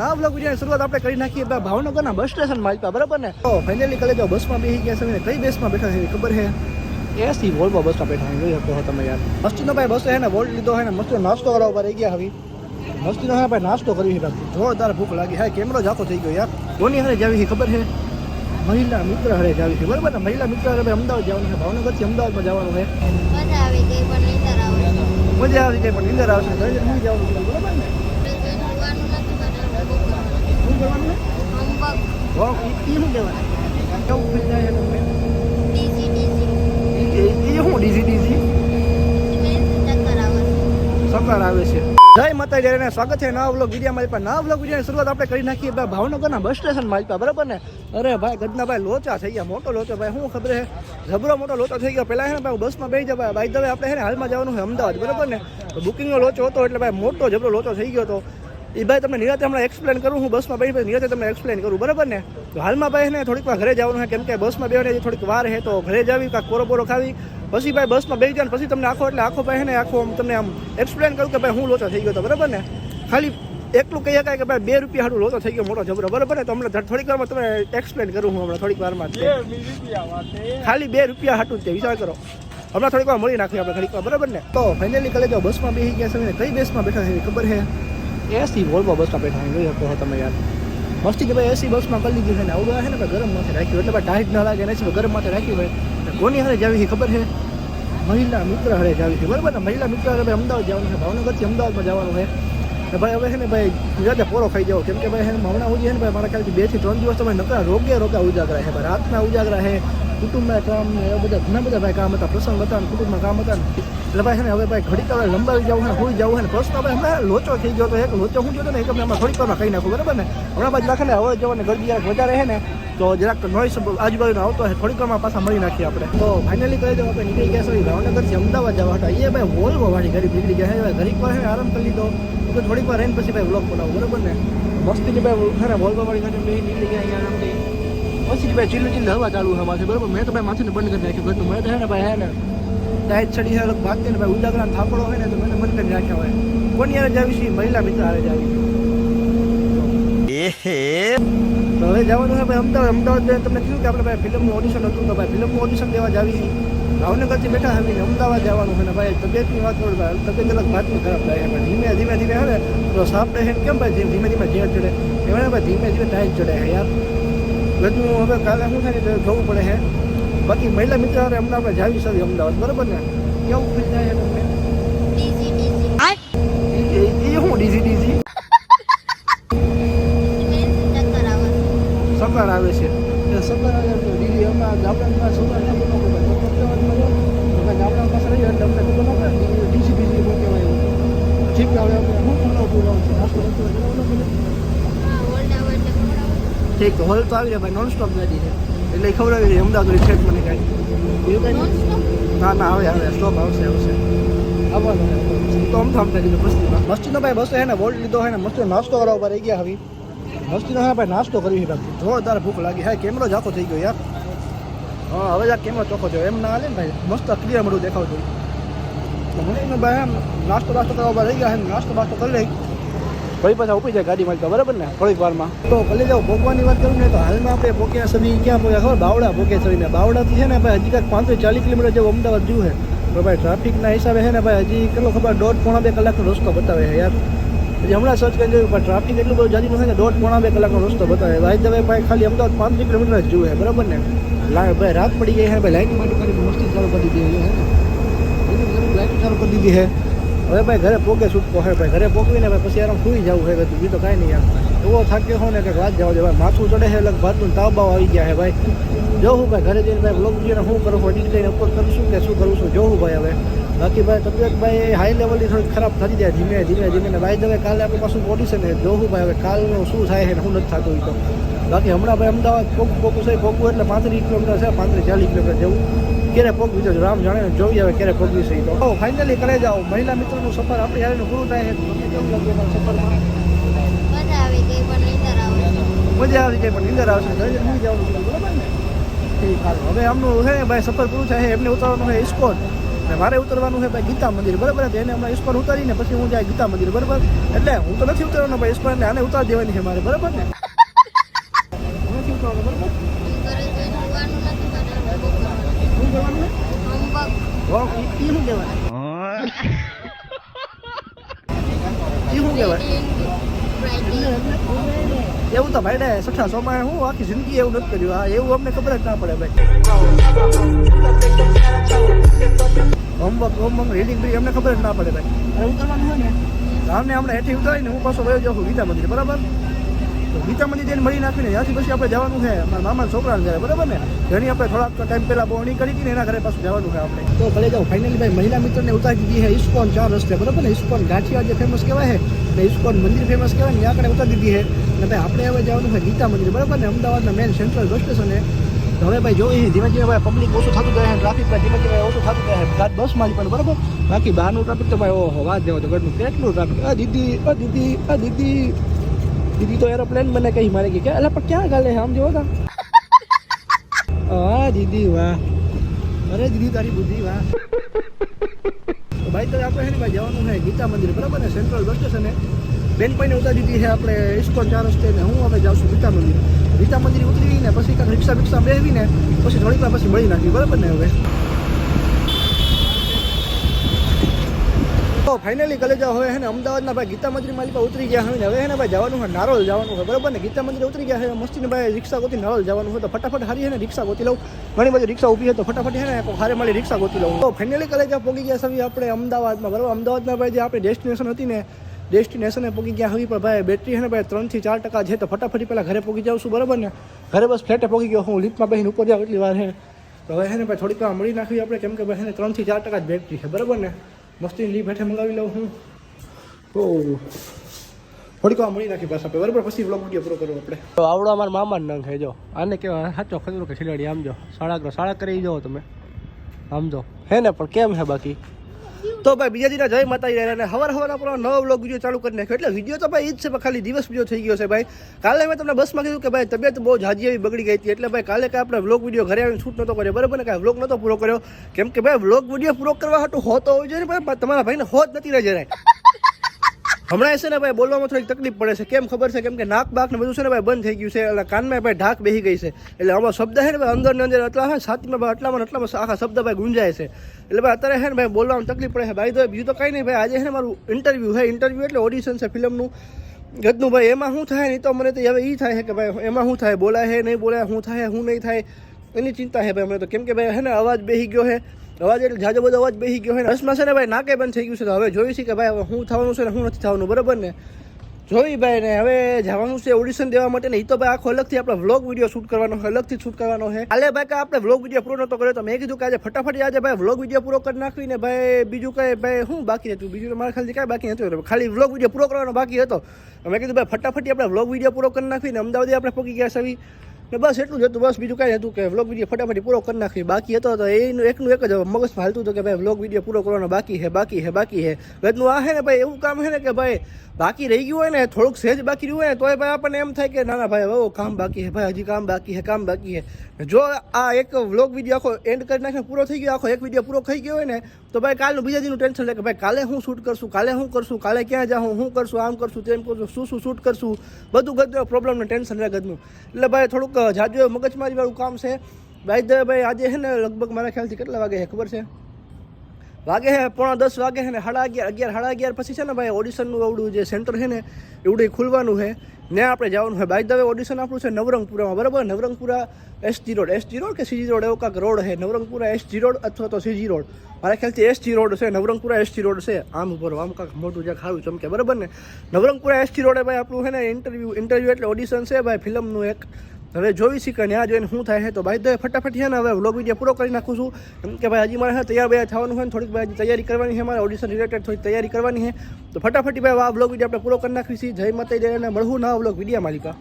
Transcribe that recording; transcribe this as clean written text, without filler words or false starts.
આ વ્લોગ વિડિયોની શરૂઆત આપણે કરી નાખીએ ભાવનગરના બસ સ્ટેશન માં બરાબર ને. તો ફાઇનલી કાલે જો બસમાં બેસી ગયા છે. કઈ બસમાં બેઠા છે ખબર છે? એસી વોલ્વો બસમાં બેઠા જોઈ શકો છો તમે યાર. મસ્તીનો ભાઈ બસ હે ને વોલ્ટ લીધો હે ને મસ્ત નાસ્તો કરવા ઉપર રહી ગયા. હવે મસ્તીનો હે ભાઈ નાસ્તો કરી છે. જોરદાર ભૂખ લાગી. હા કેમેરો જાખો થઈ ગયો યાર. કોની હારે જાવી છે ખબર છે? મહિલા મિત્ર હારે જાવી છે બરાબર ને. મહિલા મિત્ર હારે અમદાવાદ જવાનું છે. ભાવનગરથી અમદાવાદમાં જવાનું છે. મજા આવી ગઈ પણ નીંદર આવે. મજા આવી ગઈ પણ નીંદર આવશે. ઘરે નહીં જવાનું છે બરાબર ને. શું કરવાનું છે? હોમવર્ક એ શું કહેવાય? કેવું થઈ જાય તમને? ડીજી એ શું ડીજી સકાર આવે છે. જય માતાજી ને સ્વાગત છે નવા વ્લોગ વિડીયોમાં. પણ નવા વ્લોગ વિડીયોની શરૂઆત આપણે કરી નાખીએ ભાવનગરના બસ સ્ટેશનમાં બરાબર ને. અરે ભાઈ ગદના ભાઈ લોચા થઈ ગયા. મોટો લોચો ભાઈ શું ખબર છે? જબરો મોટો લોચો થઈ ગયો. પહેલાં છે ને ભાઈ બસમાં બેસી જવાય. બાય ધ વે આપણે છે ને હાલમાં જવાનું છે અમદાવાદ બરાબર ને. તો બુકિંગનો લોચો હતો એટલે ભાઈ મોટો જબરો લોચો થઈ ગયો હતો. એ ભાઈ તમને નિરાતે હમણાં એક્સપ્લેન કરું. હું બસમાં બેસી નિરાતે તમને એક્સપ્લેન કરું બરાબર ને. તો હાલમાં ભાઈ ને થોડીક વાર ઘરે જવાનું છે કેમ કે બસમાં બેસવાની થોડીક વાર છે. તો ઘરે જાવી કાંઈક કોરો ખાવી પછી ભાઈ બસમાં બેસી જાય પછી તમને આખો ભાઈ ને આખો તમને આમ એક્સપ્લેન કરું કે ભાઈ હું લોચો થઈ ગયો હતો બરાબર ને. ખાલી એટલું કહી શકાય કે ભાઈ 2 રૂપિયા હાટું લોચો થઈ ગયો મોટો જબરો બરાબર ને. તો હમણાં થોડીક વારમાં તમે એક્સપ્લેન કરું હું હમણાં થોડીક વારમાં ખાલી 2 રૂપિયા હાટું તે વિચાર કરો. હમણાં થોડીક વાર મળી નાખીએ આપણે ઘડીક વાર બરાબર ને. તો ફાઇનલી કાલે જો બસમાં બેસી ગયા છે. કઈ બસમાં બેઠા છે ખબર છે? એસી વોલ્વો બસમાં બેઠા જોઈ શકો છો તમે યાર. મસ્તી કે ભાઈ એસી બસમાં કરી લીધી છે ને આવું છે ને ભાઈ ગરમ માટે રાખ્યું એટલે ભાઈ ટાઈટ ના લાગે ને ગરમ માટે રાખ્યું હોય. કોની હારે જાવી છે ખબર છે? મહિલા મિત્ર હારે જાવી છે બરાબર ને. મહિલા મિત્ર હારે ભાઈ અમદાવાદ જવાનું છે. ભાવનગરથી અમદાવાદમાં જવાનું છે. ભાઈ હવે છે ને ભાઈ ગુજરાતે પોરો ખાઈ જાવ કેમ કે ભાઈ હમણાં સુધી છે ને ભાઈ મારા ખ્યાલથી 2 થી 3 દિવસ તમે નકરા રોગે ઉજાગરા છે ભાઈ. રાતના ઉજાગરા છે, કુટુંબના કામ ને એવા બધા ઘણા બધા ભાઈ કામ હતા, પ્રસંગ હતા, કુટુંબના કામ હતા. એટલે ભાઈ છે ને હવે ભાઈ ઘડીક વાર લંબાવી જવું ને હોઈ જવું ને પ્રશ્ન ભાઈ હમણાં લોચો થઈ ગયો તો એક લોચો હું જોતો ને એક આપણે થોડીક વારમાં કહી નાખું બરાબર ને. હમણાં બાજુ રાખે ને હવે જવાને ગરદી જરાક વધારે છે ને તો જરાક નોઈસ આજુબાજુનો આવતો હોય થોડીક વારમાં પાછા મળી નાખીએ આપણે. તો ફાઇનલી કહી દઉં આપણે નીકળી ગયા છીએ ભાવનગરથી અમદાવાદ જવા હતા. એ ભાઈ વોલ્વો વાળી ગાડી નીકળી ગયા છે. ઘડીક વાર છે આરામ કરી લીધો તો થોડીક વાર રહીને પછી ભાઈ વ્લોગ બનાવું બરાબર ને. મસ્તીની ભાઈ છે ને વોલ્વો વાળી ગાડી બે નીકળી ગયા અહીંયા આરામથી. પછી ભાઈ ચીલ્ડ હવા ચાલુ છે માથે બરાબર. મેં તો ભાઈ માથે બંધ કરી નાખ્યું ઘરનું. મેં તો છે ને ભાઈ હે ને ટાઈટ ચડી છે ભાગતી ને ભાઈ ઉજાગરા થાપડો હોય ને તો મને બંધ કરી રાખ્યા હોય. કોની હારે જાવી છે? મહિલા મિત્ર હારે જાવી. તો હવે જવાનું છે ભાઈ અમદાવાદ તમને કીધું કે આપણે ભાઈ ફિલ્મનું ઓડિશન હતું તો ભાઈ ફિલ્મનું ઓડિશન દેવા જાવી. ભાવનગરથી બેઠા આવીને અમદાવાદ જવાનું છે ને ભાઈ તબિયતની વાત કરું ભાઈ તબિયત અલગ વાતની ખરાબ થાય ભાઈ. ધીમે હવે તો સાફ રહે કેમ ભાઈ ધીમે ઝેર ચડે એમાં ભાઈ ધીમે ટાઈટ ચડે છે યાર. બધું હવે કાલે શું થાય ને જોવું પડે છે. બાકી મહિલા મિત્ર હારે હમણાં આપણે જાવી છે અમદાવાદ બરાબર ને. કેવું ફીલ થાય તમને? એ શું ડીજી સકાર આવે છે. સકાર આવે તો ડીજી હમણાં ગામડામાં સકાર ના બોલો ગામડા પાસે રહી એટલે અમને ખબર ન પડે ડીજી બહુ કહેવાય ઠીક આવે હું બોલાવું છું નાસ્તો ઠીક હોલ તો આવી જાય ભાઈ નોનસ્ટોપ ગાડી છે એટલે ખબર આવી જાય અમદાવાદ છેક મને કાંઈ એવું કાંઈ ના આવે સ્ટોપ આવશે આવવાનું તો આમ થાય દીધું મસ્તીનો ભાઈ બસ હે ને વોલ્ટ લીધો હે ને મસ્ત નાસ્તો કરવા ઉપર રહી ગયા. હવે મસ્તીનો હે ભાઈ નાસ્તો કરી છે. જોરદાર ભૂખ લાગી. હા કેમેરો જાખો થઈ ગયો યાર. હા હવે જા કેમેરો ચોખ્ખો થયો એમ ના હાલે ને ભાઈ મસ્ત ક્લિયર મળું દેખાવતું. તો મને ભાઈ એમ નાસ્તો કરવા ઉપર રહી ગયા હે નાસ્તો કરી લઈ ભાઈ પાછા ઉપી જાય ગાડીમાં તો બરાબર ને થોડીક વારમાં. તો ભલે જાઓ ભોગવાની વાત કરું ને તો હાલમાં આપણે ભોગ્યા સવી ક્યાં ભોગ્યા ખબર? બાવડા ભોગ્યા સવીને. બાવડાથી છે ને ભાઈ હજી કાંઈક 35-40 કિલોમીટર જેવું અમદાવાદ જેવું છે. તો ભાઈ ટ્રાફિકના હિસાબે છે ને ભાઈ હજી કેટલો ખબર 1.5-2 કલાકનો રસ્તો બતાવે છે યાર. હજી હમણાં સર્ચ કરી જોયું પણ ટ્રાફિક એટલું બધું જાજી નથી ને 1.5-2 કલાકનો રસ્તો બતાવે. ભાઈ હવે ભાઈ ખાલી અમદાવાદ 35 કિલોમીટર જ જોવે બરાબર ને. ભાઈ રાત પડી ગઈ છે ભાઈ લાઈટ માટે મસ્તી ચાલુ કરી દીધી છે લાઈટ ચાલુ કરી દીધી છે. હવે ભાઈ ઘરે પોગે છૂટકો હોય ભાઈ ઘરે પોગવીને ભાઈ પછી આરામ સુઈ જવું હોય બીજું તો કાંઈ નહીં યાર. એવો થાક્યો હોય ને કે વાત જવા દે ભાઈ માથું ચડે છે એટલે ભાતનું તાવ બાવ આવી ગયા છે ભાઈ. જોવું ભાઈ ઘરે જઈને ભાઈ બ્લોગ જોઈને શું કરું એડિટ કરીને અપલોડ કરું છું કે શું કરું છું જોવું ભાઈ હવે. બાકી ભાઈ તબિયત ભાઈ હાઈ લેવલની થોડી ખરાબ થતી જાય ધીમે ને ભાઈ હવે કાલે આપણે પાછું ઓડિશન છે જોવું ભાઈ હવે કાલનું શું થાય છે શું નથી થતું તો. બાકી હમણાં ભાઈ અમદાવાદ પોગવું એટલે 35 કિલોમીટર છે 35-40 કિલોમીટર જેવું. ક્યારે પોગવી જજો રામ જાણે ને જોઈએ હવે ક્યારે પોગવી છે તો ફાઇનલી કરે જાઓ. મહિલા મિત્રનું સફર આપણે યાર પૂરું થાય છે. સફરમાં મજા આવી ગઈ પણ નીંદર આવશે. ઘરે નહીં જવાનું બરાબર ને. ઠીક હાલ હવે આમનું છે ભાઈ સફર પૂરું થાય છે એમને ઉતારવાનું છે ઇસ્કોન. ને મારે ઉતરવાનું છે ભાઈ ગીતા મંદિર, બરાબર. એને હમણાં ઇસ્કોન ઉતારીને પછી હું જાય ગીતા મંદિર, બરાબર. એટલે હું તો નથી ઉતરવાનો ભાઈ ઇસ્કોન, એટલે આને ઉતારી દેવાની છે મારે, બરાબર ને. હું નથી ઉતરવાનો, બરાબર. ઘરે જઈને હોવાનું નથી બનાવવાનું. શું કરવાનું છે? હોમવર્ક. ઈ શું કહેવાય? ઈ શું કહેવાય? એવું તો ભાઈ ને સઠા સોમાં હું આખી જિંદગી એવું નથી કર્યું. હા, એવું અમને ખબર જ ના પડે ભાઈ. હોમવર્ક રીડિંગ અમને ખબર જ ના પડે ભાઈ. અને ઉતરવાનું હોય ને આમને હમણાં હેઠી ઉતારીને હું પાછો વયો જાઉં ગીતા મંદિર, બરાબર. તો ગીતા મંદિર જઈને મળી નાખીને ત્યાંથી પછી આપણે જવાનું છે મારા મામાના છોકરાને ઘરે, બરાબર ને. જેની આપણે થોડાક ટાઈમ પહેલાં બોવણી કરી હતી ને એના ઘરે પાછું જવાનું છે આપણે. તો ભલે જાઉં ફાઇનલી ભાઈ મહિલા મિત્રને ઉતારી દીધી છે ઇસ્કોન 4 રસ્તે, બરાબર ને. ઇસ્કોન ગાંઠિયા જે ફેમસ કહેવાય છે ને ઇસ્કોન મંદિર ફેમસ કહેવાય ને, ત્યાં આગળ ઉતારી દીધી છે. અને ભાઈ આપણે હવે જવાનું છે ગીતા મંદિર, બરાબર ને. અમદાવાદના મેન સેન્ટ્રલ બસ સ્ટેશને. તો હવે ભાઈ જોઈ ધીમે ધીમે ભાઈ પબ્લિક ઓછું થતું જાય, ટ્રાફિક ભાઈ ધીમે ધીમે ઓછું થતું જાય. ગાડી બસમાં જ પણ બરાબર. બાકી બહારનું ટ્રાફિક તો ભાઈ ઓહો વાત જવો તો ઘરનું કેટલું ટ્રાફિક. દીદી દીદી તો એરોપ્લેન મને કહી મારે કે એટલે પણ ક્યાં ગાલે આમ જોવો તા. હા દીદી વાહ, અરે દીદી તારી બુદ્ધિ વાહ. તો ભાઈ તો આપણે છે ને ભાઈ જવાનું છે ગીતા મંદિર, બરાબર ને. સેન્ટ્રલ બસ સ્ટેશને બેનપાઈને ઉતારી દીધી છે આપણે ઇસ્કોન 4 રસ્તે ને હું હવે જાઉં છું ગીતા મંદિર. ગીતા મંદિર ઉતરીને પછી કાંઈક રિક્ષા બેસીને પછી થોડીક વાર પછી મળી નાખી, બરાબર ને. હવે તો ફાઇનલી કલેજા હવે છે ને અમદાવાદના ભાઈ ગીતા મંદિર માલિક ઉતરી ગયા હોય ને હવે છે ને ભાઈ જવાનું હોય નારોલ જવાનું હોય, બરાબર ને. ગીતા મંદિર ઉતરી ગયા છે મસ્તીને ભાઈ રિક્ષા ગોતી નારોલ જવાનું હોય. તો ફટાફટ હારી છે ને રિક્ષા ગોતી લઉં. ઘણી બધી રિક્ષા ઊભી છે તો ફટાફટ છે ને હારે મળી રિક્ષા ગોતી લઉં. તો ફાઇનલી કલેજા પહોંચી ગયા સવી આપણે અમદાવાદમાં, બરાબર. અમદાવાદના ભાઈ જે આપણી ડેસ્ટિનેશન હતી ને ડેસ્ટિનેશને પહોંચી ગયા હવે પણ ભાઈ બેટરી છે ને ભાઈ 3 થી 4% છે. તો ફટાફટ પહેલાં ઘરે પહોંચી જાઉં છું, બરાબર ને. ઘરે બસ ફ્લેટે પહોંચી ગયો હું, લિફ્ટમાં બેસીને ઉપર જાઉં એટલી વાર છે. તો હવે છે ને ભાઈ થોડીક વાર મળી નાખવી આપણે, કેમ કે ભાઈ છે ને 3 થી 4% જ બેટરી છે, બરાબર ને. મસ્તીની લીફ હેઠે મંગાવી લઉં હું. તો થોડીક વાર મળી નાખી પાછા આપણે, બરાબર. પછી વ્લોગ વિડીયો પૂરો કરવો આપણે. તો આવડો અમારા મામાનો નંગ છે જો. આને કેવા સાચો ખતરો કે ખીલાડી. આમ જો સાડા કરી જાઓ તમે, આમ જો હે ને. પણ કેમ છે બાકી તો ભાઈ બીજા દિના જય માતાજી અને હવાર આપણો નવો વ્લોગ વિડીયો ચાલુ કરી નાખ્યો. એટલે વિડીયો તો ભાઈ ઈ જ છે, પણ ખાલી દિવસ બીજો થઈ ગયો છે ભાઈ. કાલે મેં તમને બસમાં કીધું કે ભાઈ તબિયત બહુ જાજી એવી બગડી ગઈ હતી, એટલે ભાઈ કાલે કે આપણે વ્લોગ વિડીયો ઘરે આવીને શૂટ નહોતો કર્યો, બરાબર ને. કાંઈ વ્લોગ નહોતો પૂરો કર્યો, કેમ કે ભાઈ વ્લોગ વિડીયો પૂરો કરવા હાટું હોતો હોય છે ને ભાઈ. તમારા ભાઈને હોત નથી રહે જરાય. હમણાં છે ને ભાઈ બોલવામાં થોડીક તકલીફ પડે છે. કેમ ખબર છે? કેમ કે નાક બાક ને બધું છે ને ભાઈ બંધ થઈ ગયું છે, એટલે કાનમાં ભાઈ ઢાક બેસી ગઈ છે. એટલે આમાં શબ્દ છે ને ભાઈ અંદર ને અંદર એટલા હોય છાતીમાં ભાઈ આટલામાં આખા શબ્દ ભાઈ ગુંજાય છે. એટલે ભાઈ અત્યારે છે ને ભાઈ બોલવામાં તકલીફ પડે છે ભાઈ. તો બીજું તો કંઈ નહીં ભાઈ. આજે છે ને મારું ઇન્ટરવ્યૂ એટલે ઓડિશન છે ફિલ્મનું ગદનું ભાઈ. એમાં શું થાય નહીં તો મને તો હવે એ થાય છે કે ભાઈ એમાં શું થાય, બોલાય છે નહીં બોલાય, શું થાય શું નહીં થાય એની ચિંતા છે ભાઈ મને તો. કેમ કે ભાઈ છે ને અવાજ બેસી ગયો છે, અવાજ એટલે જાજો બધો અવાજ બેસી ગયો હોય ને. રસમાં છે ને ભાઈ નાકે બંધ થઈ ગયું છે. તો હવે જોઈ છે કે ભાઈ હવે શું થવાનું છે ને શું નથી થવાનું, બરાબર ને. જોઈ ભાઈ ને હવે જવાનું છે ઓડિશન દેવા માટે ને. એ તો ભાઈ આખો અલગથી આપણે વ્લોગ વિડીયો શૂટ કરવાનો છે, અલગથી શૂટ કરવાનો છે. કાલે ભાઈ કે આપણે વ્લોગ વિડીયો પૂરો નતો કર્યો, તો મેં કીધું કે આજે ફટાફટ આજે ભાઈ વ્લોગ વિડીયો પૂરો કરી નાખવીને ભાઈ બીજું કઈ ભાઈ શું બાકી હતું. બીજું તો મારા ખાલી કાંઈ બાકી નતું, ખાલી વ્લોગ વિડીયો પૂરો કરવાનો બાકી હતો. મેં કીધું ભાઈ ફટાફટ આપણે વ્લોગ વિડીયો પૂરો કરી નાખવીને અમદાવાદ આપણે પહોંચી ગયા સવી ને. બસ એટલું જ હતું, બસ બીજું કાંઈ હતું કે વ્લોગ વિડીયો ફટાફટ પૂરો કરી નાખવી બાકી હતો. તો એનું એકનું એક જ મગજમાં હાલતું હતું કે ભાઈ વ્લોગ વિડીયો પૂરો કરવાનો બાકી છે. ગતનું આ છે ને ભાઈ એવું કામ છે ને કે ભાઈ બાકી રહી ગયું હોય ને થોડુંક સહેજ બાકી રહ્યું હોય ને તોય ભાઈ આપણને એમ થાય કે ના ભાઈ હવે કામ બાકી છે ભાઈ, હજી કામ બાકી છે. જો આ એક વ્લોગ વિડીયો આખો એન્ડ કરી નાખીને પૂરો થઈ ગયો, આખો એક વિડીયો પૂરો થઈ ગયો હોય ને તો ભાઈ કાલનું બીજા દિનનું ટેન્શન લે કે ભાઈ કાલે હું શૂટ કરશું, કાલે શું કરશું, કાલે ક્યાં જાઉં, શું કરશું, આમ કરશું, તેમ કરશું, શું શૂટ કરશું, બધું ગદનું પ્રોબ્લેમનું ટેન્શન લે ગદનું. એટલે ભાઈ થોડુંક જાજુ મગજમારી વાળું કામ છે ભાઈ. આજે છે ને લગભગ મારા ખ્યાલથી કેટલા વાગે છે ખબર છે? વાગે છે 9:45 વાગે છે ને 11:30 પછી છે ને ભાઈ ઓડિશનનું અવડું જે સેન્ટર છે ને એવડું ખુલવાનું છે ને આપણે જવાનું છે. બાય ધ વે ઓડિશન આપણું છે નવરંગપુરામાં, બરાબર. નવરંગપુરા SG રોડ કે CG રોડ એવો કાંક રોડ છે. નવરંગપુરા SG રોડ અથવા તો CG રોડ, મારા ખ્યાલથી SG રોડ છે. નવરંગપુરા SG રોડ છે. આમ ઉપર આમ કાંક મોટું જ્યાં ખાવું ચમકે, બરાબર ને. નવરંગપુરા SG રોડે ભાઈ આપણું છે ને ઇન્ટરવ્યૂ એટલે ઓડિશન છે ભાઈ ફિલ્મનું એક. હવે જોઈ શીખે ત્યાં જોઈને શું થાય છે. તો ભાઈ તો ફટાફટ છે ને હવે વ્લોગ વિડીયો પૂરો કરી નાખું છું, કેમ કે ભાઈ હજી મારે તૈયાર થવાનું હોય ને થોડીક ભાઈ તૈયારી કરવાની છે, મારે ઓડિશન રિલેટેડ થોડીક તૈયારી કરવાની છે. તો ફટાફટ ભાઈ આ વ્લોગ વિડીયો આપણે પૂરો કરી નાખીશું. જય માતાજી અને મળવું નવા વ્લોગ વિડીયો માલિકા.